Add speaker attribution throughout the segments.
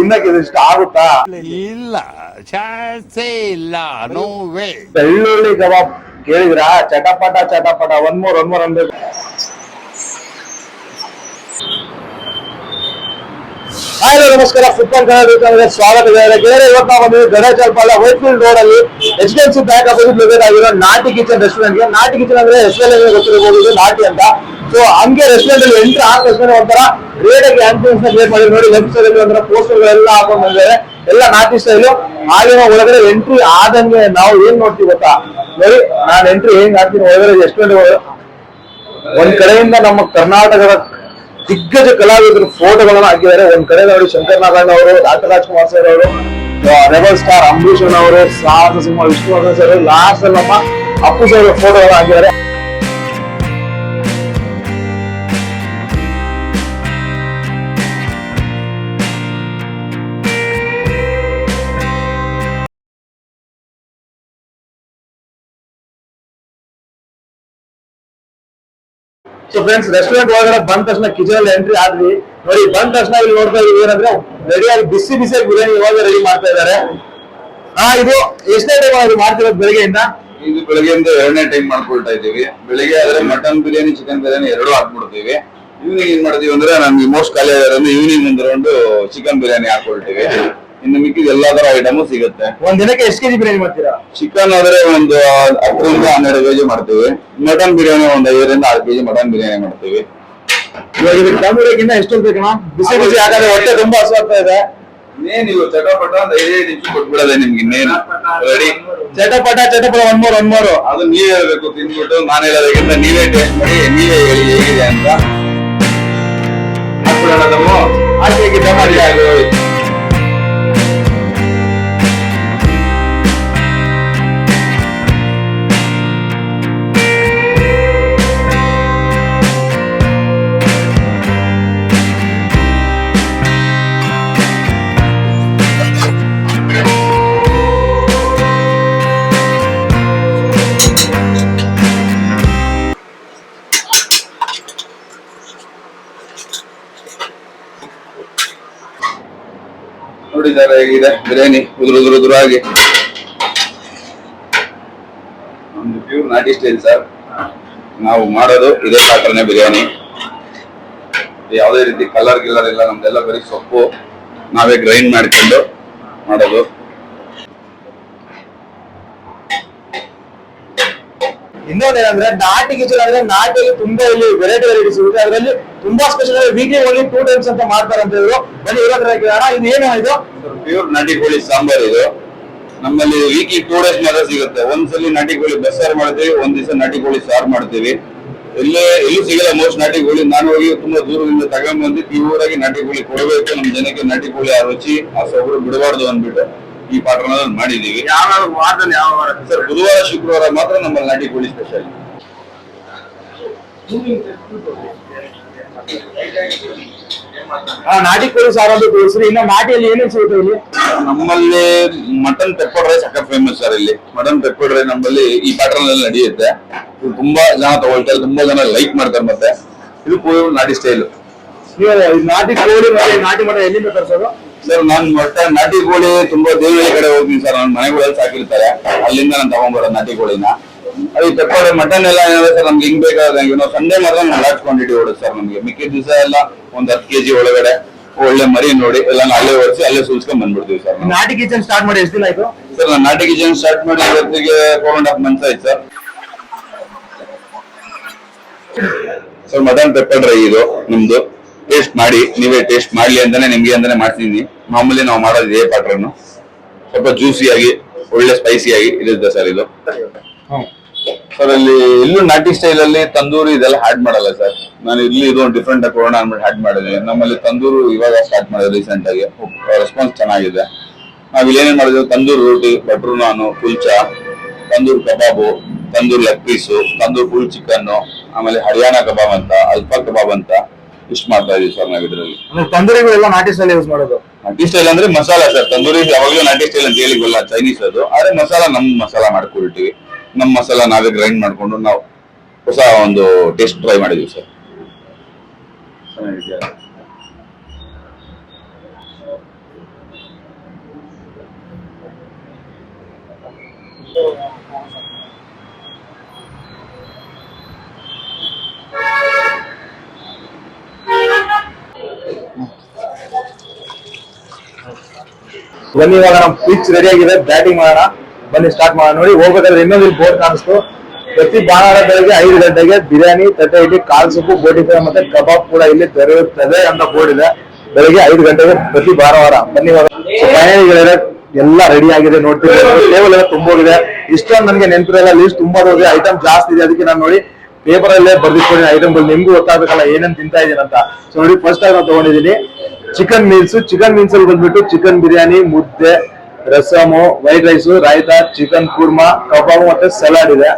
Speaker 1: ತಿನ್ನಕ್ಕೆ ಇಷ್ಟ ಆಗುತ್ತಾ?
Speaker 2: ಇಲ್ಲ, ಚಾನ್ಸೇ ಇಲ್ಲ, ನೋ ವೇ.
Speaker 1: ಬೆಳ್ಳುಳ್ಳಿ ಕಬಾಬ್ ಕೇಳಿದ್ರಾ? ಚಟಪಟ ಚಟಪಟ, ಒನ್ ಮೋರ್ ಅನ್ಬೇಕು. ಹಾಯ್ ನಮಸ್ಕಾರ, ಫುಟ್ಬಾಲ್ ಕನ್ನಡ ಸ್ವಾಗತ. ಇವತ್ತು ನಾವು ಬಂದಿದ್ದೀವಿ ಗಣೇಶಪಾಳ್ಯ ವೈಟ್ಫೀಲ್ಡ್ ರೋಡ್ ಅಲ್ಲಿ HDFC ಬ್ಯಾಂಕ್ ಅಪೋಸಿಟ್ ಲೊಕೇಟ್ ಆಗಿರೋ ನಾಟಿ ಕಿಚನ್ ರೆಸ್ಟೋರೆಂಟ್ ಗೆ. ನಾಟಿ ಕಿಚನ್ ಅಂದ್ರೆ ಹೆಸರಲ್ಲಿ ಗೊತ್ತಿರಬಹುದು, ಇದು ನಾಟಿ ಅಂತ. ಸೊ ಹಂಗೆ ರೆಸ್ಟೋರೆಂಟ್ ಅಲ್ಲಿ ಎಂಟ್ರಿ ಆದ ತಕ್ಷಣ ಒಂಥರ ರೇಡ್ ಆಗಿ ಆಂಬಿಯನ್ಸ್ ನ ಕ್ರಿಯೇಟ್ ಮಾಡಿದ್ರು ನೋಡಿ. ಲೆಫ್ಟ್ ಸೈಡ್ ಅಲ್ಲಿ ಒಂಥರ ಪೋಸ್ಟರ್ ಗಳೆಲ್ಲ ಹಾಕೊಂಡು ಬಂದಿದ್ದಾರೆ, ಎಲ್ಲ ನಾಟಿ ಸ್ಟೈಲು. ಹಾಗೆ ಒಳಗಡೆ ಎಂಟ್ರಿ ಆದಂಗೆ ನಾವು ಏನ್ ನೋಡ್ತೀವಿ ಗೊತ್ತಾ ನೋಡಿ, ನಾನು ಎಂಟ್ರಿ ಹೆಂಗ್ ಆಗ್ತೀನಿ ಒಳಗಡೆ ರೆಸ್ಟೋರೆಂಟ್. ಒಂದ್ ಕಡೆಯಿಂದ ನಮ್ಮ ಕರ್ನಾಟಕದ ದಿಗ್ಗಜ ಕಲಾವಿದರು ಫೋಟೋಗಳನ್ನ ಹಾಕಿದ್ದಾರೆ. ಒಂದ್ ಕಡೆ ನೋಡಿ ಶಂಕರ್ ನಾರಾಯಣ ಅವರು, ಡಾಕ್ಟರ್ ರಾಜ್ಕುಮಾರ್ ಸರ್ ಅವರು, ರೆಬಲ್ ಸ್ಟಾರ್ ಅಂಬರೀಷ್ ಅವರು, ಸಾಹಸ ಸಿಂಹ ವಿಷ್ಣುವರ್ಧನ್ ಸರ್, ಲಾಸ್ಟ್ ಅಲ್ಲಿ ನಮ್ಮ ಅಪ್ಪು ಸರ್ ಫೋಟೋಗಳನ್ನ ಹಾಕಿದ್ದಾರೆ. ಸೊ ಫ್ರೆಂಡ್ಸ್, ರೆಸ್ಟೋರೆಂಟ್ ಒಳಗಡೆ ಬಂದ ತಕ್ಷಣ ಕಿಚನ್ ಅಲ್ಲಿ ಎಂಟ್ರಿ ಆದ್ವಿ ನೋಡಿ. ಬಂದ ತಕ್ಷಣ ಇಲ್ಲಿ ನೋಡ್ತಾ ಇದೀವಿ ಏನಂದ್ರೆ ರೆಡಿಯಾಗಿ ಬಿಸಿ ಬಿಸಿಯಾಗಿ ಬಿರಿಯಾನಿ ಇವಾಗ ರೆಡಿ ಮಾಡ್ತಾ ಇದ್ದಾರೆ. ಇದು ಎಷ್ಟನೇ ಟೈಮ್ ಇದು ಮಾಡ್ತಿರೋದು? ಬೆಳಗ್ಗೆಯಿಂದ
Speaker 3: ಇದು ಬೆಳಗ್ಗೆಯಿಂದ 2ನೇ ಟೈಮ್ ಮಾಡ್ಕೊಳ್ತಾ ಇದ್ದೀವಿ. ಬೆಳಿಗ್ಗೆ ಆದ್ರೆ ಮಟನ್ ಬಿರಿಯಾನಿ, ಚಿಕನ್ ಬಿರಿಯಾನಿ ಎರಡೂ ಹಾಕ್ಬಿಡ್ತೀವಿ. ಈವ್ನಿಂಗ್ ಏನ್ ಮಾಡ್ತೀವಿ ಅಂದ್ರೆ ನಮ್ಗೆ ಮೋಸ್ಟ್ ಖಾಲಿ ಆಗಿರೋದ್ರಿಂದ ಈವ್ನಿಂಗ್ ಒಂದು ರೌಂಡ್ ಚಿಕನ್ ಬಿರಿಯಾನಿ ಹಾಕೊಳ್ತೀವಿ. ಇನ್ನು ಮಿಕ್ಕಿದ ಎಲ್ಲಾ ತರ ಐಟಮ್ ಸಿಗುತ್ತೆ.
Speaker 1: ಒಂದ್ ದಿನಕ್ಕೆ ಎಷ್ಟು ಕೆಜಿ ಬಿರಿಯಾನಿ ಮಾಡ್ತೀರಾ?
Speaker 3: ಚಿಕನ್ ಆದ್ರೆ ಒಂದು 10ರಿಂದ 12 ಕೆಜಿ ಮಾಡ್ತೀವಿ. ಮಟನ್ ಬಿರಿಯಾನಿ ಒಂದು 5ರಿಂದ 6 ಕೆಜಿ ಮಟನ್ ಬಿರಿಯಾನಿ ಮಾಡ್ತೀವಿ.
Speaker 1: ಇವಾಗ ಇದಕ್ಕೆ ದಮ್ ಹೊಡಿಯೋಕ್ಕಿಂತ ಎಷ್ಟು ಬೇಕಣ್ಣ? ಬಿಸಿ ಬಿಸಿ ಯಾಕಂದ್ರೆ ಹೊಟ್ಟೆ ತುಂಬಾ ಹಸುವಾಗ್ತಾ ಇದೆ.
Speaker 3: ನೀವು ಚಟಪಟ ಒಂದು 5 ನಿಮಿಷ ಕೊಟ್ಬಿಡೋದೆ ನಿಮ್ಗೆ. ಇನ್ನೇನು ರೆಡಿ.
Speaker 1: ಚಟಪಟ ಚಟಪಟ ಒನ್ ಮೋರ್.
Speaker 3: ಅದು ನೀವೇ ಹೇಳ್ಬೇಕು, ತಿನ್ಬಿಟ್ಟು ನಾನು ಹೇಳೋದಕ್ಕಿಂತ ನೀವೇ ಟೇಸ್ಟ್ ಮಾಡಿ ನೀವೇ ಹೇಳಿ ಹೇಗಿದೆ ಅಂತ. ಹಾಕ್ಬಿಡೋಣ ದಮ್ಮು.
Speaker 1: ಹಾಕಿ ದಮ್ ಮಾಡಿ.
Speaker 3: ನೋಡಿದ್ದಾರೆ ಹೇಗಿದೆ ಬಿರಿಯಾನಿ, ಉದುರುದುರಾಗಿ. ಒಂದು ಪ್ಯೂರ್ ನಾಟಿ ಸ್ಟೈಲ್ ಸರ್. ನಾವು ಮಾಡೋದು ಇದೇ ಪಾತ್ರನೇ ಬಿರಿಯಾನಿ. ಯಾವುದೇ ರೀತಿ ಕಲರ್ ಗಿಲ್ಲರ್ ಇಲ್ಲ, ನಮ್ದೆಲ್ಲ ಬರೀ ಸೊಪ್ಪು ನಾವೇ ಗ್ರೈಂಡ್ ಮಾಡ್ಕೊಂಡು ಮಾಡೋದು.
Speaker 1: ಇನ್ನೊಂದೇನಂದ್ರೆ ನಾಟಿ ಕಿಚನ್ ಅಂದ್ರೆ ನಾಟಿಯಲ್ಲಿ ತುಂಬಾ ಇಲ್ಲಿ ವೆರೈಟಿ ಸಿಗುತ್ತೆ. ಅದರಲ್ಲಿ ತುಂಬಾ ಸ್ಪೆಷಲ್ ವೀಕ್ಲಿ ಓನ್ಲಿ 2 ಟೈಮ್ಸ್ ಅಂತ ಮಾಡ್ತಾರೆ ಅಂತ ಹೇಳಿದ್ರು. ಬನ್ನಿ ಇರೋದ್ರ ಇದು ಏನು ಇದು?
Speaker 3: ಪ್ಯೂರ್ ನಾಟಿ ಕೋಳಿ ಸಾಂಬಾರ್ ಇದು. ನಮ್ಮಲ್ಲಿ ವೀಕ್ಲಿ 2 ಡೇಸ್ ಮಾತ್ರ ಸಿಗುತ್ತೆ. ಒಂದ್ಸಲಿ ನಾಟಿ ಕೋಳಿ ಬಸ್ಸಾರು ಮಾಡ್ತೀವಿ, ಒಂದ್ ದಿವಸ ನಾಟಿ ಕೋಳಿ ಸಾರು ಮಾಡ್ತೀವಿ. ಎಲ್ಲೂ ಸಿಗಲ್ಲ ಮೋಸ್ಟ್ ನಾಟಿ ಕೋಳಿ. ನಾನು ಹೋಗಿ ತುಂಬಾ ದೂರದಿಂದ ತಗೊಂಡ್ಬಂದು ಪ್ಯೂರ್ ಆಗಿ ನಾಟಿ ಕೋಳಿ ಕೊಡಬೇಕು ನಮ್ ಜನಕ್ಕೆ. ನಾಟಿ ಕೋಳಿ ಆ ರುಚಿ ಆ ಸೊಗಡು ಬಿಡಬಾರ್ದು ಅಂದ್ಬಿಟ್ಟು ಈ ಪಾತ್ರದಲ್ಲಿ ಮಾಡಿದೀವಿ.
Speaker 1: ಯಾವ ವಾರದಲ್ಲಿ ಯಾವ ವಾರ
Speaker 3: ಸರ್? ಬುಧವಾರ ಶುಕ್ರವಾರ ಮಾತ್ರ ನಮ್ಮಲ್ಲಿ ನಾಟಿ ಕೋಳಿ ಸ್ಪೆಷಲ್.
Speaker 1: ನಾಟಿ ಕೋಳಿ ಸಾರು ಅಂತ ತೋರಿಸ್ರಿ. ಇನ್ನು ನಾಟಿಯಲ್ಲಿ ಏನೇನು ಸಿಗುತ್ತೆ ಇಲ್ಲಿ?
Speaker 3: ನಮ್ಮಲ್ಲಿ ಮಟನ್ ಪೆಪ್ಪರ್ ರೈಸ್ ಸಖತ್ ಫೇಮಸ್ ಸರ್. ಇಲ್ಲಿ ಮಟನ್ ಪೆಪ್ಪರ್ ರೈಸ್ ನಮ್ಮಲ್ಲಿ ಈ ಪ್ಯಾಟರ್ನ್ ಅಲ್ಲಿ ನಡೆಯುತ್ತೆ. ಇದು ತುಂಬಾ ಜನ ತಗೊಳ್ತಾರೆ, ತುಂಬಾ ಜನ ಲೈಕ್ ಮಾಡ್ತಾರೆ. ಮತ್ತೆ ಇದು ಪೂರ್ ನಾಟಿ ಸ್ಟೈಲ್.
Speaker 1: ನಾಟಿ ಕೋಳಿ ಮತ್ತೆ ನಾಟಿ ಮಟನ್ ಎಲ್ಲಿಂದ ತರಿಸೋದು
Speaker 3: ಸರ್? ನಾನು ನಾಟಿ ಕೋಳಿ ತುಂಬಾ ದೇವಳಿ ಕಡೆ ಹೋಗ್ತೀನಿ ಸರ್. ನನ್ನ ಮನೆಗಳಲ್ಲಿ ಸಾಕಿರ್ತಾರೆ, ಅಲ್ಲಿಂದ ನಾನು ತಗೊಂಡ್ಬರೋದು ನಾಟಿ ಕೋಳಿನ. ಅದು ಪೆಪ್ಪರ್ ಮಟನ್ ಎಲ್ಲ ಏನಾದ್ರೆ ಸರ್ ನಮ್ಗೆ ಹಿಂಗ್ ಬೇಕಾದಂಗೆ ನಾವು ಸಂಡೇ ಮಾತ್ರ ಲಾರ್ಜ್ ಕ್ವಾಂಟಿಟಿ ಹೊಡೋದು ಸರ್. ನಮ್ಗೆ ಮಿಕ್ಕಿದ ದಿವಸ ಎಲ್ಲ ಒಂದ್ 10 kg ಒಳಗಡೆ ಒಳ್ಳೆ ಮರಿ ನೋಡಿ ಎಲ್ಲ ಅಲ್ಲೇ ಹೊರಿಸಿ ಅಲ್ಲೇ ಸುಲ್ಸ್ಕೊಂಡ್ ಬಂದ್ಬಿಡ್ತೀವಿ ಸರ್.
Speaker 1: ನಾಟಿ ಕಿಚನ್ ಸ್ಟಾರ್ಟ್ ಮಾಡಿ ಎಷ್ಟು ದಿನ ಆಯ್ತು
Speaker 3: ಸರ್? ನಾನು ನಾಟಿ ಕಿಚನ್ ಸ್ಟಾರ್ಟ್ ಮಾಡಿ ಇವತ್ತಿಗೆ 4.5 months ಆಯ್ತು sir. Sir mutton pepper dry ಇದು ನಮ್ದು. ಟೇಸ್ಟ್ ಮಾಡಿ, ನೀವೇ ಟೇಸ್ಟ್ ಮಾಡ್ಲಿ ಅಂತಾನೆ ನಿಮ್ಗೆ ಅಂತಾನೆ ಮಾಡ್ತೀನಿ. ಮಾಮೂಲಿ ನಾವು ಮಾಡೋದು ಇದೇ ಪ್ಯಾಟರ್ನ್. ಸ್ವಲ್ಪ ಜ್ಯೂಸಿಯಾಗಿ ಒಳ್ಳೆ ಸ್ಪೈಸಿಯಾಗಿ ಇರುತ್ತೆ ಸರ್ ಇದು. ಸರ್ ಅಲ್ಲಿ ಎಲ್ಲೂ ನಾಟಿ ಸ್ಟೈಲ್ ಅಲ್ಲಿ ತಂದೂರು ಇದೆಲ್ಲ ಆಡ್ ಮಾಡಲ್ಲ ಸರ್. ನಾನು ಇಲ್ಲಿ ಇದು ಡಿಫ್ರೆಂಟ್ ಆಗಿ ಕೊಡೋಣ ಅಂದ್ಬಿಟ್ಟು ಆಡ್ ಮಾಡಿದ್ವಿ. ನಮ್ಮಲ್ಲಿ ತಂದೂರು ಇವಾಗ ಸ್ಟಾರ್ಟ್ ಮಾಡಿದ್ವಿ ರೀಸೆಂಟ್ ಆಗಿ. ರೆಸ್ಪಾನ್ಸ್ ಚೆನ್ನಾಗಿದೆ. ನಾವ್ ಇಲ್ಲಿ ಏನೇನ್ ಮಾಡಿದ್ವಿ? Tandoor roti, butter naan, kulcha, tandoor kebab, tandoor leg piece, tandoor full chicken, ಆಮೇಲೆ ಹರಿಯಾಣ ಕಬಾಬ್ ಅಂತ, ಅಲ್ಫಾ ಕಬಾಬ್ ಅಂತ ಇಷ್ಟು ಮಾಡ್ತಾ ಇದೀವಿ ಸರ್ ನಾವ್ ಇದ್ರಲ್ಲಿ.
Speaker 1: ತಂದೂರಿಗಳೆಲ್ಲ ನಾಟಿ ಸ್ಟೈಲ್ ಯೂಸ್ ಮಾಡೋದು.
Speaker 3: ನಾಟಿ ಸ್ಟೈಲ್ ಅಂದ್ರೆ ಮಸಾಲಾ ಸರ್. ತಂದೂರಿ ಯಾವಾಗಲೂ ನಾಟಿ ಸ್ಟೈಲ್ ಅಂತ ಹೇಳಿಲ್ಲ, ಚೈನೀಸ್ ಅದು. ಆದ್ರೆ ಮಸಾಲಾ ನಮ್ ಮಸಾಲಾ ಮಾಡ್ಕೊಳ್ತೀವಿ. ನಮ್ಮ ಮಸಾಲಾ ನಾವೇ ಗ್ರೈಂಡ್ ಮಾಡ್ಕೊಂಡು ನಾವು ಹೊಸ ಒಂದು ಟೇಸ್ಟ್ ಟ್ರೈ ಮಾಡಿದೀವಿ ಸರ್.
Speaker 1: ಬನ್ನಿ ಇವಾಗ ನಮ್ ಪಿಚ್ ರೆಡಿ ಆಗಿದೆ, ಬ್ಯಾಟಿಂಗ್ ಮಾಡೋಣ. ಬನ್ನಿ ಸ್ಟಾರ್ಟ್ ಮಾಡೋಣ. ನೋಡಿ ಹೋಗ್ಬೇಕಾದ್ರೆ ಇನ್ನೊಂದು ಬೋರ್ಡ್ ಕಾಣಿಸ್ತು. ಪ್ರತಿ ಭಾನುವಾರ ಬೆಳಗ್ಗೆ 5 ಗಂಟೆಗೆ ಬಿರಿಯಾನಿ, ತಟ್ಟೆ ಇಡ್ಲಿ, ಕಾಲ್ ಸೂಪು, ಬೋಟಿ ಫ್ರೈ ಮತ್ತೆ ಕಬಾಬ್ ಕೂಡ ಇಲ್ಲಿ ದೊರೆಯುತ್ತದೆ ಅಂತ ಬೋರ್ಡ್ ಇದೆ. ಬೆಳಗ್ಗೆ 5 ಗಂಟೆಗೆ ಪ್ರತಿ ಭಾನುವಾರ. ಬನ್ನಿ ಇವಾಗ ಪ್ರಯಾಣಿಗಳಿದೆ, ಎಲ್ಲ ರೆಡಿ ಆಗಿದೆ. ನೋಡ್ತೀವಿ ಟೇಬಲ್ ಎಲ್ಲ ತುಂಬೋಗಿದೆ. ಇಷ್ಟೊಂದು ನನಗೆ ನೆನಪಿರಲ್ಲ, ಲೀಸ್ಟ್ ತುಂಬಾ ಹೋಗಿದೆ, ಐಟಮ್ ಜಾಸ್ತಿ ಇದೆ. ಅದಕ್ಕೆ ನಾನು ನೋಡಿ ಪೇಪರ್ ಅಲ್ಲೇ ಬರ್ದಿಟ್ಕೊಂಡಿದ್ದೀನಿ ಐಟಮ್ಗಳು, ನಿಮ್ಗೂ ಗೊತ್ತಾಗಬೇಕಲ್ಲ ಏನೇನ್ ತಿಂತಾ ಇದೀನಿ ಅಂತ. ಸೊ ನೋಡಿ ಫಸ್ಟ್ ಆಗಿ ನಾನು ತಗೊಂಡಿದ್ದೀನಿ ಚಿಕನ್ ಮೀಲ್ಸ್. ಚಿಕನ್ ಮೀಲ್ಸ್ ಅಲ್ಲಿ ಬಂದ್ಬಿಟ್ಟು chicken biryani, mudde, rasam, white rice, raita, chicken korma, kebab ಮತ್ತೆ ಸಲಾಡ್ ಇದೆ.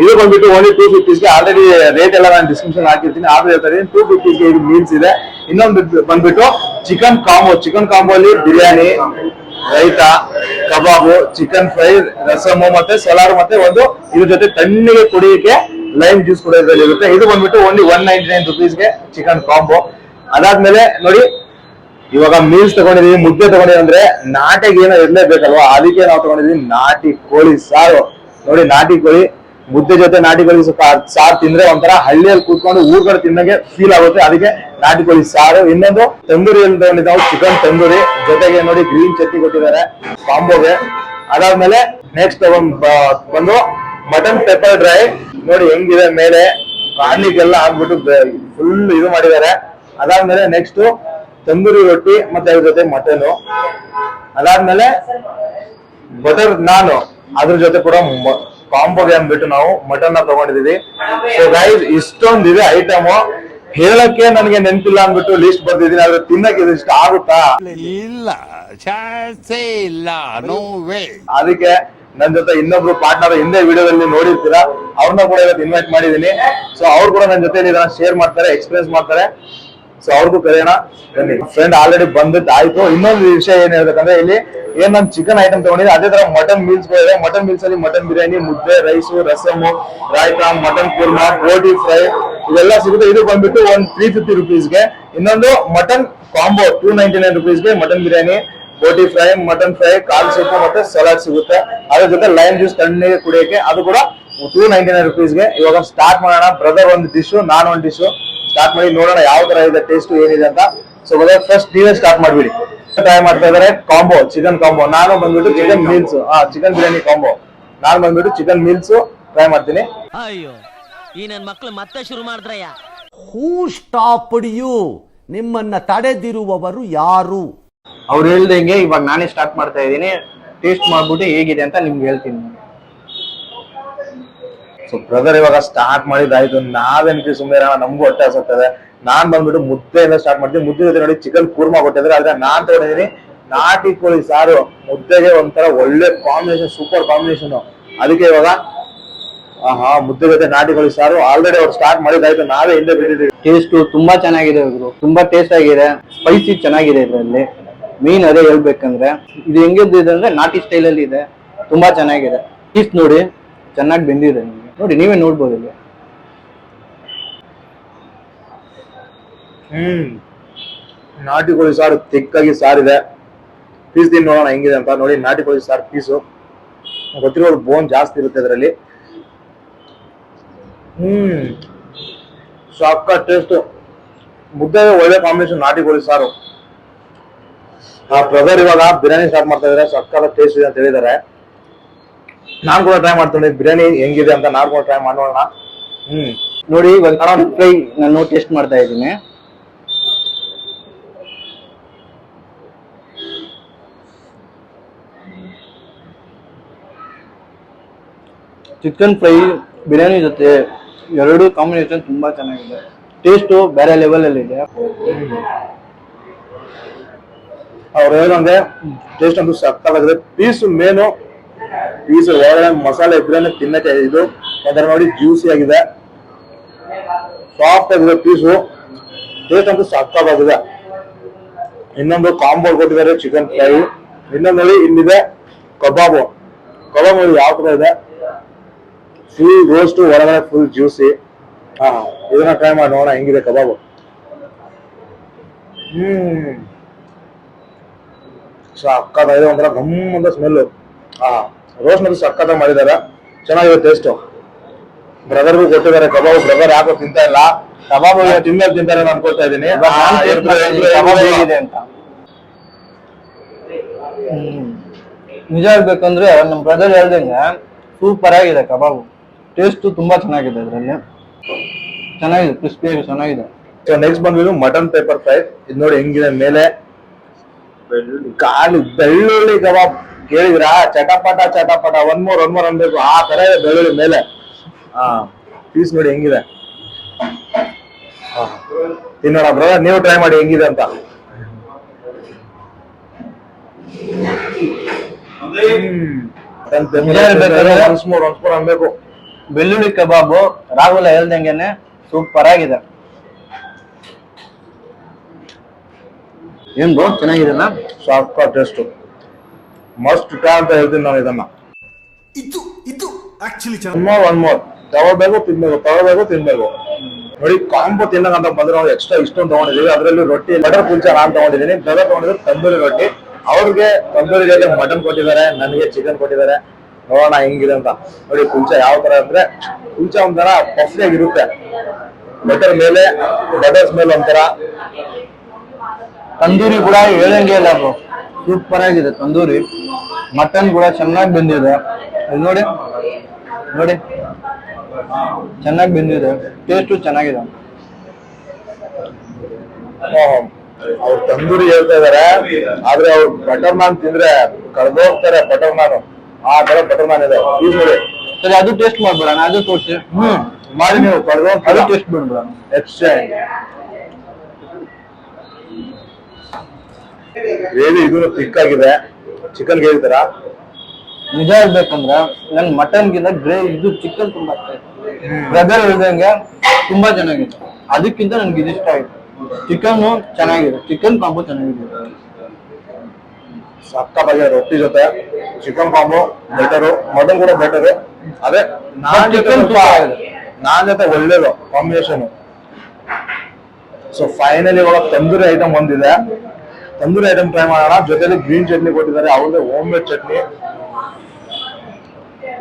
Speaker 1: ಇದು ಬಂದ್ಬಿಟ್ಟು ಓನ್ಲಿ 250ಗೆ. ಆಲ್ರೆಡಿ ರೇಟ್ ಎಲ್ಲ ನಾನು ಡಿಸ್ಕ್ರಿಪ್ಷನ್ ಹಾಕಿರ್ತೀನಿ, ಆದ್ರೆ ಹೇಳ್ತಾ ಇದೀನಿ 250ಗೆ ಇದು ಮೀಲ್ಸ್ ಇದೆ. ಇನ್ನೊಂದು ಬಂದ್ಬಿಟ್ಟು ಚಿಕನ್ ಕಾಂಬೋ. ಚಿಕನ್ ಕಾಂಬೋ ಅಲ್ಲಿ ಬಿರಿಯಾನಿ, ರೈತಾ, ಕಬಾಬು, ಚಿಕನ್ ಫ್ರೈ, ರಸಮು ಮತ್ತೆ ಸಲಾಡ್ ಮತ್ತೆ ಒಂದು ಇದ್ರ ಜೊತೆ ತಣ್ಣಗೆ ಕುಡಿಯಕ್ಕೆ ಲೈಮ್ ಜ್ಯೂಸ್ ಕೂಡ ಇದರಲ್ಲಿ ಇರುತ್ತೆ. ಇದು ಬಂದ್ಬಿಟ್ಟು ಓನ್ಲಿ 199 ರುಪೀಸ್ಗೆ ಚಿಕನ್ ಕಾಂಬೋ. ಅದಾದ್ಮೇಲೆ ನೋಡಿ ಇವಾಗ ಮೀಲ್ಸ್ ತಗೊಂಡಿದೀವಿ, ಮುದ್ದೆ ತಗೊಂಡಿದೀವಿ. ಅಂದ್ರೆ ನಾಟಿಗೆ ಏನೋ ಇರ್ಲೇಬೇಕಲ್ವಾ, ಅದಕ್ಕೆ ನಾವು ತಗೊಂಡಿದೀವಿ ನಾಟಿ ಕೋಳಿ ಸಾರು. ನೋಡಿ ನಾಟಿ ಕೋಳಿ ಮುದ್ದೆ ಜೊತೆ ನಾಟಿ ಕೋಳಿ ಸಾರು ತಿಂದ್ರೆ ಒಂಥರ ಹಳ್ಳಿಯಲ್ಲಿ ಕೂತ್ಕೊಂಡು ಊರ್ ಕಡೆ ತಿನ್ನಂಗೆ ಫೀಲ್ ಆಗುತ್ತೆ. ಅದಕ್ಕೆ ನಾಟಿ ಕೋಳಿ ಸಾರು. ಇನ್ನೊಂದು ತಂದೂರಿಯಲ್ಲಿ ತಗೊಂಡಿದ್ದಾವೆ, ಚಿಕನ್ ತಂದೂರಿ ಜೊತೆಗೆ ನೋಡಿ ಗ್ರೀನ್ ಚಟ್ನಿ ಕೊಟ್ಟಿದ್ದಾರೆ ಕಾಂಬೋಗೆ. ಅದಾದ್ಮೇಲೆ ನೆಕ್ಸ್ಟ್ ಬಂದು ಮಟನ್ ಪೆಪ್ಪರ್ ಡ್ರೈ. ನೋಡಿ ಹೆಂಗಿದೆ ಮೇಲೆ ಕಾಣ್ಲಿಕ್ಕೆಲ್ಲ ಹಾಕ್ಬಿಟ್ಟು ಫುಲ್ ಇದು ಮಾಡಿದ್ದಾರೆ. ಅದಾದ್ಮೇಲೆ ನೆಕ್ಸ್ಟ್ ತಂದೂರಿ ರೊಟ್ಟಿ ಮತ್ತೆ ಅದ್ರ ಜೊತೆ ಮಟನ್. ಅದಾದ್ಮೇಲೆ ಬಟರ್ ನಾನು ಅದ್ರ ಜೊತೆ ಕೂಡ ಕಾಂಬೋಗೆ ಅಂದ್ಬಿಟ್ಟು ನಾವು ಮಟನ್ ತಗೊಂಡಿದೀವಿ. ಸೊ ಗೈಸ್ ಇಷ್ಟೊಂದಿದೆ ಐಟಮ್, ಹೇಳಕ್ಕೆ ನನಗೆ ನೆನಪಿಲ್ಲ ಅಂದ್ಬಿಟ್ಟು ಲಿಸ್ಟ್ ಬರ್ದಿದ್ದೀನಿ. ಆದ್ರೆ ತಿನ್ನಕ್ಕೆ ಇಷ್ಟ ಆಗುತ್ತಾ?
Speaker 2: ಇಲ್ಲ, ಚಾನ್ಸೇ ಇಲ್ಲ, ನೋ ವೇ.
Speaker 1: ಅದಕ್ಕೆ ನನ್ನ ಜೊತೆ ಇನ್ನೊಬ್ರು ಪಾರ್ಟ್ನರ್ ಹಿಂದೆ ವಿಡಿಯೋದಲ್ಲಿ ನೋಡಿರ್ತೀರಾ, ಅವ್ರನ್ನ ಕೂಡ ಇವತ್ತು ಇನ್ವೈಟ್ ಮಾಡಿದೀನಿ. ಸೊ ಅವ್ರು ಕೂಡ ನನ್ನ ಜೊತೆ ಶೇರ್ ಮಾಡ್ತಾರೆ, ಎಕ್ಸ್ಪೀರಿಯನ್ಸ್ ಮಾಡ್ತಾರೆ. ಸೊ ಅವ್ರಿಗೂ ಕರೆಯೋಣ ಬನ್ನಿ. ಫ್ರೆಂಡ್ ಆಲ್ರೆಡಿ ಬಂದಿದ್ದು ಆಯ್ತು. ಇನ್ನೊಂದು ವಿಷಯ ಏನ್ ಹೇಳ್ಬೇಕಂದ್ರೆ, ಇಲ್ಲಿ ಏನ್ ನಾನು ಚಿಕನ್ ಐಟಮ್ ತಗೊಂಡಿದ್ದೆ, ಅದೇ ತರ ಮಟನ್ ಮೀಲ್ಸ್ ಇದೆ. ಮಟನ್ ಮೀಲ್ಸ್ ಅಲ್ಲಿ mutton biryani, mudde, rice, rasam, raita, mutton korma, boti fry ಇದೆಲ್ಲ ಸಿಗುತ್ತೆ. ಇದು ಬಂದ್ಬಿಟ್ಟು 350 ರುಪೀಸ್ಗೆ. ಇನ್ನೊಂದು ಮಟನ್ ಕಾಂಬೋ 299 ರುಪೀಸ್ಗೆ mutton biryani, boti fry, mutton fry, ಕಾಲ್ ಸೂಪು ಮತ್ತೆ ಸಲಾಡ್ ಸಿಗುತ್ತೆ. ಅದ್ರ ಜೊತೆ ಲೈಮ್ ಜ್ಯೂಸ್ ತಣ್ಣಗೆ ಕುಡಿಯಕ್ಕೆ ಅದು ಕೂಡ 299 ರುಪೀಸ್ಗೆ. ಇವಾಗ ಸ್ಟಾರ್ಟ್ ಮಾಡೋಣ. ಬ್ರದರ್ ಒಂದು ಡಿಶ್, ನಾನು ಒಂದು ಡಿಶ್ ಸ್ಟಾರ್ಟ್ ಮಾಡಿ ನೋಡೋಣ ಯಾವ ತರ ಇದೆ, ಟೇಸ್ಟ್ ಏನಿದೆ ಅಂತ. ಸೊ ಫಸ್ಟ್ ನೀವೇ ಸ್ಟಾರ್ಟ್ ಮಾಡ್ಬಿಡಿ. ಟ್ರೈ ಮಾಡ್ತಾ ಇದಾರೆ ಕಾಂಬೋ, ಚಿಕನ್ ಕಾಂಬೋ. ನಾನು ಬಂದ್ಬಿಟ್ಟು chicken meals, chicken biryani combo. ನಾನು ಬಂದ್ಬಿಟ್ಟು ಚಿಕನ್ ಮೀಲ್ಸ್ ಟ್ರೈ ಮಾಡ್ತೀನಿ.
Speaker 4: ಅಯ್ಯೋ, ಈ ನನ್ ಮಕ್ಳು ಮತ್ತೆ ಶುರು ಮಾಡಿದ್ರಯ್ಯ.
Speaker 5: ಹೂ ಸ್ಟಾಪ್ಡ್ ಯು? ನಿಮ್ಮನ್ನ ತಡೆದಿರುವವರು ಯಾರು?
Speaker 6: ಅವ್ರು ಹೇಳ್ದಂಗೆ ಇವಾಗ ನಾನೇ ಸ್ಟಾರ್ಟ್ ಮಾಡ್ತಾ ಇದ್ದೀನಿ. ಟೇಸ್ಟ್ ಮಾಡ್ಬಿಟ್ಟು ಹೇಗಿದೆ ಅಂತ ನಿಮ್ಗೆ ಹೇಳ್ತೀನಿ.
Speaker 1: ಸೊ ಬ್ರದರ್ ಇವಾಗ ಸ್ಟಾರ್ಟ್ ಮಾಡಿದಾಯ್ತು, ನಾವೇನಕ್ಕೆ ಸುಮ್ಮನೆ ನಮಗೂ ಹೊಟ್ಟೆ ಹಸುತ್ತದೆ. ನಾನ್ ಬಂದ್ಬಿಟ್ಟು ಮುದ್ದೆಯಿಂದ ಸ್ಟಾರ್ಟ್ ಮಾಡ್ತೀನಿ. ಮುದ್ದೆ ಜೊತೆ ನೋಡಿ ಚಿಕನ್ ಕುರ್ಮಾ ಕೊಟ್ಟಿದ್ರೆ, ಆದ್ರೆ ನಾನ್ ತಗೊಂಡಿದ್ದೀನಿ ನಾಟಿ ಕೋಳಿ ಸಾರು. ಮುದ್ದೆಗೆ ಒಂಥರ ಒಳ್ಳೆ ಕಾಂಬಿನೇಷನ್, ಸೂಪರ್ ಕಾಂಬಿನೇಷನ್. ಅದಕ್ಕೆ ಇವಾಗ ಮುದ್ದೆ ಜೊತೆ ನಾಟಿ ಕೋಳಿ ಸಾರು ಆಲ್ರೆಡಿ ಅವ್ರು ಸ್ಟಾರ್ಟ್ ಮಾಡಿದಾಯ್ತು, ನಾವೇ ಹಿಂದೆ ಬಿಟ್ಟಿದ್ದೀವಿ.
Speaker 6: ಟೇಸ್ಟ್ ತುಂಬಾ ಚೆನ್ನಾಗಿದೆ ಇವರು, ತುಂಬಾ ಟೇಸ್ಟ್ ಆಗಿದೆ, ಸ್ಪೈಸಿ ಚೆನ್ನಾಗಿದೆ ಇದರಲ್ಲಿ. ಮೀನ್ ಅದೇ ಹೇಳ್ಬೇಕಂದ್ರೆ ಇದು ಹೆಂಗಿದೆ ಅಂದ್ರೆ ನಾಟಿ ಸ್ಟೈಲ್ ಅಲ್ಲಿ ಇದೆ, ತುಂಬಾ ಚೆನ್ನಾಗಿದೆ. ಪೀಸ್ ನೋಡಿ ಚೆನ್ನಾಗಿ ಬೆಂದಿದೆ, ನೋಡಿ ನೀವೇ ನೋಡ್ಬೋದು ಇಲ್ಲಿ.
Speaker 1: ನಾಟಿ ಕೋಳಿ ಸಾರು ತಿಕ್ಕಾಗಿ ಸಾರಿದೆ. ಪೀಸ್ ತಿಂದು ನೋಡೋಣ ಹೆಂಗಿದೆ ಅಂತ. ನೋಡಿ ನಾಟಿ ಕೋಳಿ ಸಾರು ಪೀಸು ಗೊತ್ತಿರೋದು ಬೋನ್ ಜಾಸ್ತಿ ಇರುತ್ತೆ ಅದರಲ್ಲಿ. ಸಕ್ಕ ಟೇಸ್ಟ್. ಮುದ್ದೆ ಒಳ್ಳೆ ಕಾಂಬಿನೇಷನ್ ನಾಟಿ ಕೋಳಿ ಸಾರು. ಆ ಬ್ರದರ್ ಇವಾಗ ಬಿರಿಯಾನಿ ಸ್ಟಾರ್ಟ್ ಮಾಡ್ತಾ ಇದಾರೆ, ಸಕ್ಕತ್ತ ಟೇಸ್ಟ್ ಇದೆ ಅಂತ ಹೇಳಿದಾರೆ. ನಾನ್ ಕೂಡ ಟ್ರೈ ಮಾಡ್ತೀನಿ ಬಿರಿಯಾನಿ ಹೆಂಗಿದೆ ಅಂತ. ನಾನು ಕೂಡ ಟ್ರೈ ಮಾಡೋಣ.
Speaker 6: ನೋಡಿ ಇವಾಗ ಫ್ರೈ ನಾನು ಟೇಸ್ಟ್ ಮಾಡ್ತಾ ಇದ್ದೀನಿ. ಚಿಕನ್ ಫ್ರೈ ಬಿರಿಯಾನಿ ಜೊತೆ ಎರಡು ಕಾಂಬಿನೇಷನ್ ತುಂಬಾ ಚೆನ್ನಾಗಿದೆ. ಟೇಸ್ಟು ಬೇರೆ ಲೆವೆಲ್ ಅಲ್ಲಿ ಇದೆ.
Speaker 1: ಅವ್ರು ಹೇಳಂದ್ರೆ ಟೇಸ್ಟ್ ಅಂತೂ ಸಕ್ಕತ್ತಾಗಿದೆ. ಪೀಸ್ ಮೇನು, ಪೀಸ್ ಒಳಗಡೆ ಮಸಾಲೆ ಇದ್ರೇನೆ ತಿನ್ನಕ್ಕೆ. ಇದು ಒಂಥರ ನೋಡಿ ಜ್ಯೂಸಿ ಆಗಿದೆ, ಸಾಫ್ಟ್ ಆಗಿದೆ ಪೀಸು. ಟೇಸ್ಟ್ ಅಂತೂ ಸಕ್ಕತ್ತಾಗಿದೆ. ಇನ್ನೊಂದು ಕಾಂಬೋ ಕೊಟ್ಟಿದ್ದಾರೆ ಚಿಕನ್ ಫ್ರೈ. ಇನ್ನೊಂದು ನೋಡಿ ಇಲ್ಲಿದೆ ಕಬಾಬು. ಕಬಾಬ್ ನೋಡಿ ಯಾವ ತರ ಇದೆ, ಫುಲ್ ರೋಸ್ಟ್, ಹೊರಗಡೆ ಫುಲ್ ಜ್ಯೂಸಿ. ಇದನ್ನ ಟ್ರೈ ಮಾಡಿ ನೋಡೋಣ ಹೆಂಗಿದೆ ಕಬಾಬು. ಸಕ್ಕತ್ತಾಗಿದೆ, ಒಂಥರ ಗಮ್ ಅಂತ ಸ್ಮೆಲ್. ರೋಸ್ಟ್ ನಲ್ಲಿ ಸಕ್ಕತ್ತಾಗಿ ಮಾಡಿದ್ದಾರೆ, ಚೆನ್ನಾಗಿದೆ ಟೇಸ್ಟ್. ಬ್ರದರ್ಗೂ ಕೊಟ್ಟಿದ್ದಾರೆ ಕಬಾಬ್. ಬ್ರದರ್ ಯಾಕೋ ತಿಂತಾ ಇಲ್ಲ, ಕಬಾಬ್ ತಿಂದಲ್ಲಿ ತಿಂತಾರೆ ಅನ್ಕೊಳ್ತಾ ಇದೀನಿ
Speaker 6: ಕಬಾಬ್ ಹೇಗಿದೆ ಅಂತ. ನಿಜ ಹೇಳ್ಬೇಕಂದ್ರೆ ನಮ್ ಬ್ರದರ್ ಹೇಳ್ದಂಗೆ ಸೂಪರ್ ಆಗಿದೆ ಕಬಾಬು. ಟೇಸ್ಟ್ ತುಂಬಾ ಚೆನ್ನಾಗಿದೆ ಅದ್ರಲ್ಲಿ, ಚೆನ್ನಾಗಿದೆ, ಕ್ರಿಸ್ಪಿಯಾಗಿ ಚೆನ್ನಾಗಿದೆ.
Speaker 1: ಸೊ ನೆಕ್ಸ್ಟ್ ಬಂದ್ಬಿಟ್ಟು ಮಟನ್ ಪೇಪರ್ ಫ್ರೈ. ಇದು ನೋಡಿ ಹೆಂಗಿದೆ, ಮೇಲೆ ಕಾಲು ಬೆಳ್ಳುಳ್ಳಿ ಕಬಾಬ್. ಕೇಳಿದ್ರಾ, ಚಟಪಟ ಚಟಪಟ ಒನ್ ಮೋರ್ ಅನ್ಬೇಕು, ಆ ತರ ಇದೆ ಬೆಳ್ಳುಳ್ಳಿ ಮೇಲೆ. ಪೀಸ್ ನೋಡಿ ಹೆಂಗಿದೆ. ತಿನ್ನೋಣ ಬ್ರದರ್, ನೀವು ಟ್ರೈ ಮಾಡಿ ಹೆಂಗಿದೆ ಅಂತ. ಅನ್ಬೇಕು.
Speaker 6: ಬೆಳ್ಳುಳ್ಳಿ ಕಬಾಬು ರಾಹುಲ್ ಹೇಳ್ದಂಗೆನೆ ಸೂಪರ್ ಆಗಿದೆ. ಏನ್ ಬ್ರೋ ಚೆನ್ನಾಗಿದೆಲ್ಲ,
Speaker 1: ಸಾಫ್ಟ್ ಟೇಸ್ಟ್, ಮಸ್ಟ್ ಟ್ರೈ ಅಂತ ಹೇಳ್ತೀನಿ ನಾನು ಇದನ್ನ. ಒನ್ ಮೋರ್ ತಗೋಬೇಕು, ತಿನ್ಬೇಕು. ನೋಡಿ ಕಾಂಬೋ ತಿನ್ನಕಂತ ಬಂದ್ರೆ ನಾವು ಎಕ್ಸ್ಟ್ರಾ ಇಷ್ಟೊಂದು ತಗೊಂಡಿದೀವಿ. ಅದರಲ್ಲಿ ರೊಟ್ಟಿ ಬಟರ್ ಕುಲ್ಚಾ ನಾನ್ ತಗೊಂಡಿದ್ದೀನಿ, ಬ್ರದರ್ ತಗೊಂಡಿದ್ರು ತಂದೂರಿ ರೊಟ್ಟಿ. ಅವ್ರಿಗೆ ತಂದೂರಿ ಜೊತೆ ಮಟನ್ ಕೊಟ್ಟಿದ್ದಾರೆ, ನನಗೆ ಚಿಕನ್ ಕೊಟ್ಟಿದ್ದಾರೆ. ನೋಡೋಣ ಹೆಂಗಿದೆ ಅಂತ. ನೋಡಿ ಕುಲ್ಚಾ ಯಾವ ತರ ಅಂದ್ರೆ, ಕುಲ್ಚಾ ಒಂಥರ ಪಫಿ ಆಗಿರುತ್ತೆ, ಬಟರ್ ಮೇಲೆ ಬಟರ್ಸ್ ಮೇಲೆ ಒಂಥರ.
Speaker 6: ತಂದೂರಿ ಕೂಡ ಹೇಳಂಗೆ ಇಲ್ಲ ಬ್ರೋ, ಸೂಪರ್ ಆಗಿದೆ ತಂದೂರಿ. ಮಟನ್ ಕೂಡ ಚೆನ್ನಾಗಿ ಬೆಂದಿದೆ, ನೋಡಿ ನೋಡಿ ಚೆನ್ನಾಗಿ ಬೆಂದಿದೆ, ಟೇಸ್ಟು ಚೆನ್ನಾಗಿದೆ.
Speaker 1: ಅವ್ರು ತಂದೂರಿ ಹೇಳ್ತಾ ಇದಾರೆ, ಆದ್ರೆ ಅವ್ರು ಬಟರ್ ನಾನ್ ತಿಂದ್ರೆ ಕಳ್ದೋಗ್ತಾರೆ. ಬಟರ್ ನಾನು ಆ ತರ ಬಟರ್ ನಾನ್ ಇದೆ. ಪ್ಲೀಸ್ ನೋಡಿ,
Speaker 6: ಸರಿ ಅದು ಟೇಸ್ಟ್ ಮಾಡ್ಬಿಡೋಣ, ಅದು ತೋರಿಸಿ.
Speaker 1: ಮಾಡಿ ನೀವು
Speaker 6: ಅದು ಟೇಸ್ಟ್ ಮಾಡ್ಬಿಡೋಣ.
Speaker 1: ಎಕ್ಸ್ಚೇಂಜ್ ಗ್ರೇವಿ ಇದು ತಿಕ್ಕಾಗಿದೆ, ಚಿಕನ್ ಗ್ರೇವಿ ತರ.
Speaker 6: ನಿಜ ಹೇಳ್ಬೇಕಂದ್ರೆ ನನ್ ಮಟನ್ಗಿಂತ ಗ್ರೇವಿ ಇದು ಚಿಕನ್ ತುಂಬಾ ಇಷ್ಟ ಆಯ್ತು. ಬ್ರದರ್ ಹೇಳ್ದಂಗೆ ತುಂಬಾ ಚೆನ್ನಾಗಿದೆ, ಅದಕ್ಕಿಂತ ನನ್ಗೆ ಇದಿಷ್ಟ ಆಯ್ತು. ಚಿಕನ್ ಚೆನ್ನಾಗಿದೆ, ಚಿಕನ್ ಕಾಂಬೋ ಚೆನ್ನಾಗಿದೆ.
Speaker 1: ಸಕ್ಕತ್ತಾಗಿದೆ. ರೊಟ್ಟಿ ಜೊತೆ ಚಿಕನ್ ಕಾಂಬೋ ಬೆಟರು, ಮಟನ್ ಕೂಡ ಬೆಟರು. ಅದೇ ನಾನ್ ಜೊತೆ ಒಳ್ಳೇದು ಕಾಂಬಿನೇಷನ್. ಸೊ ಫೈನಲಿ ಇವಾಗ ತಂದೂರಿ ಐಟಮ್ ಒಂದಿದೆ, ತಂದೂರಿ ಐಟಮ್ ಟ್ರೈ ಮಾಡೋಣ. ಜೊತೆಲಿ ಗ್ರೀನ್ ಚಟ್ನಿ ಕೊಟ್ಟಿದ್ದಾರೆ, ಅವ್ರದೇ ಹೋಮ್ ಮೇಡ್ ಚಟ್ನಿ.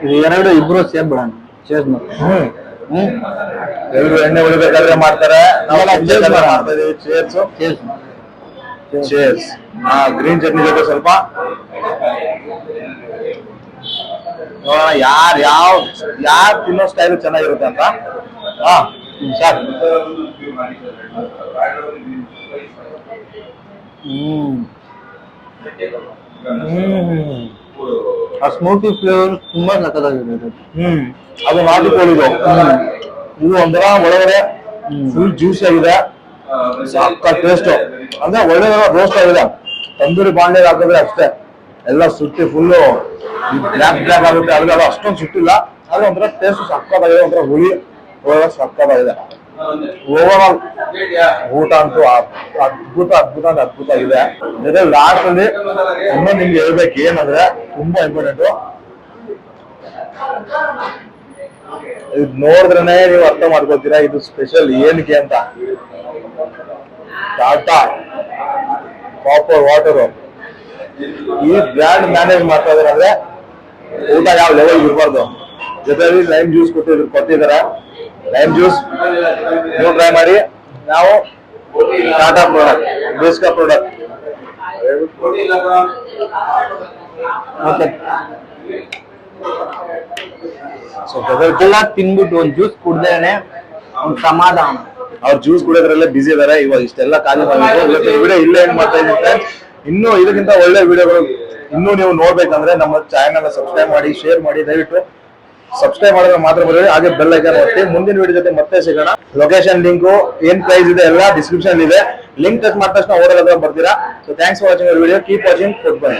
Speaker 6: ಇದು ಎರಡು ಇಬ್ರು ಸೇರ್ಬಿಡೋಣ, ಚೇಸ್ ಮಾಡಿ.
Speaker 1: ಎಲ್ರು ಎಣ್ಣೆ ಉಳಿಬೇಕಾದ್ರೆ ಮಾಡ್ತಾರೆ, ನಾವೆಲ್ಲ ಮಾಡ್ತಾ ಇದೀವಿ. ಚೇರ್ಸ್. ಗ್ರೀನ್ ಚಟ್ನಿ ಜೊತೆ ಸ್ವಲ್ಪ ನೋಡೋಣ ಯಾರ್ ತಿನ್ನೋ ಸ್ಟೈಲ್ ಚೆನ್ನಾಗಿರುತ್ತೆ ಅಂತ.
Speaker 6: ಆ ಸ್ಮೋಕಿ ಫ್ಲೇವರ್ ತುಂಬಾ ಸಕ್ಕತ್ತಾಗಿದೆ.
Speaker 1: ಅದು ನಾಟಿ ಕೋಳಿದು. ಇದು ಒಂಥರ ಒಳಗಡೆ ಫುಲ್ ಜ್ಯೂಸಿ ಆಗಿದೆ, ಸಕ್ಕ ಟೇಸ್ಟ್. ಅಂದ್ರೆ ಒಳ್ಳೆ ರೋಸ್ಟ್ ಆಗಿದೆ. ತಂದೂರಿ ಬಾಂಡೆಗೆ ಹಾಕಿದ್ರೆ ಅಷ್ಟೇ ಎಲ್ಲ ಸುಟ್ಟಿ ಫುಲ್ಲು ಬ್ಲ್ಯಾಕ್ ಆಗುತ್ತೆ. ಅದ್ರಲ್ಲಿ ಅಷ್ಟೊಂದು ಸುಟ್ಟಿಲ್ಲ, ಆದ್ರೆ ಒಂಥರ ಟೇಸ್ಟ್ ಸಕ್ಕತ್ತಾಗಿದೆ, ಒಂಥರ ಹುಳಿ ಒಳಗೆ ಸಕ್ಕತ್ತಾಗಿದೆ. ಓವರ್ ಆಲ್ ಊಟ ಅಂತೂ ಅದ್ಭುತ ಆಗಿದೆ. ಜೊತೆ ಲಾಸ್ಟ್ ಅಲ್ಲಿ ಇನ್ನೂ ನಿಮ್ಗೆ ಹೇಳ್ಬೇಕು ಏನಂದ್ರೆ ತುಂಬಾ ಇಂಪಾರ್ಟೆಂಟ್, ಇದು ನೋಡಿದ್ರೇನೆ ನೀವು ಅರ್ಥ ಮಾಡ್ಕೊತೀರಾ ಇದು ಸ್ಪೆಷಲ್ ಏನಕ್ಕೆ ಅಂತ. ಟಾಟಾ ಕಾಪರ್ ವಾಟರು ಈ ಬ್ರ್ಯಾಂಡ್ ಮ್ಯಾನೇಜ್ ಮಾಡ್ತಾ ಇದಾರೆ ಅಂದ್ರೆ ಊಟ ಯಾವ ಲೆವೆಲ್ ಇರಬಾರ್ದು. ಜೊತೆಲಿ ಲೈಮ್ ಜ್ಯೂಸ್ ಕೊಟ್ಟಿದ್ದಾರೆ. ಲೈಮ್ ಜ್ಯೂಸ್ ನೀವು ಟ್ರೈ ಮಾಡಿ. ನಾವು ಟಾಟಾ ಪ್ರಾಡಕ್ಟ್, ಬೇಸ್ಕಾ ಪ್ರಾಡಕ್ಟ್.
Speaker 6: ಎಲ್ಲ ತಿನ್ಬಿಟ್ಟು ಒಂದ್ ಜ್ಯೂಸ್ ಕುಡ್ದೇನೆ ಒಂದ್ ಸಮಾಧಾನ.
Speaker 1: ಅವ್ರು ಜ್ಯೂಸ್ ಕುಡಿಯೋದ್ರಲ್ಲೇ ಬಿಸಿ ಇದಾರೆ. ಇವಾಗ ಇಷ್ಟೆಲ್ಲ ಖಾಲಿ ಮಾಡಿದ್ರು. ವಿಡಿಯೋ ಇಲ್ಲೇ ಏನ್ ಮಾಡ್ತಾ ಇದ್ದೀನಿ. ಇನ್ನೂ ಇದಕ್ಕಿಂತ ಒಳ್ಳೆ ವಿಡಿಯೋಗಳು ಇನ್ನೂ ನೀವು ನೋಡ್ಬೇಕಂದ್ರೆ ನಮ್ಮ ಚಾನೆಲ್ ಸಬ್ಸ್ಕ್ರೈಬ್ ಮಾಡಿ, ಶೇರ್ ಮಾಡಿ. ದಯವಿಟ್ಟು ಸಬ್ಸ್ಕ್ರೈಬ್ ಮಾಡಿದ್ರೆ ಮಾತ್ರ ಬರೋದು, ಹಾಗೆ ಬೆಲ್ ಐಕಾನ್ ಒತ್ತಿ. ಮುಂದಿನ ವಿಡಿಯೋ ಜೊತೆ ಮತ್ತೆ ಸಿಗೋಣ. ಲೊಕೇಶನ್ ಲಿಂಕು ಏನ್ ಪ್ರೈಸ್ ಇದೆ ಎಲ್ಲ ಡಿಸ್ಕ್ರಿಪ್ಷನ್ ಇದೆ. ಲಿಂಕ್ ಟಚ್ ಮಾಡಿದ ತಕ್ಷಣ ಓಡೋದ್ರ ಬರ್ತೀರಾ. So thanks for watching video. Keep watching. Good bye.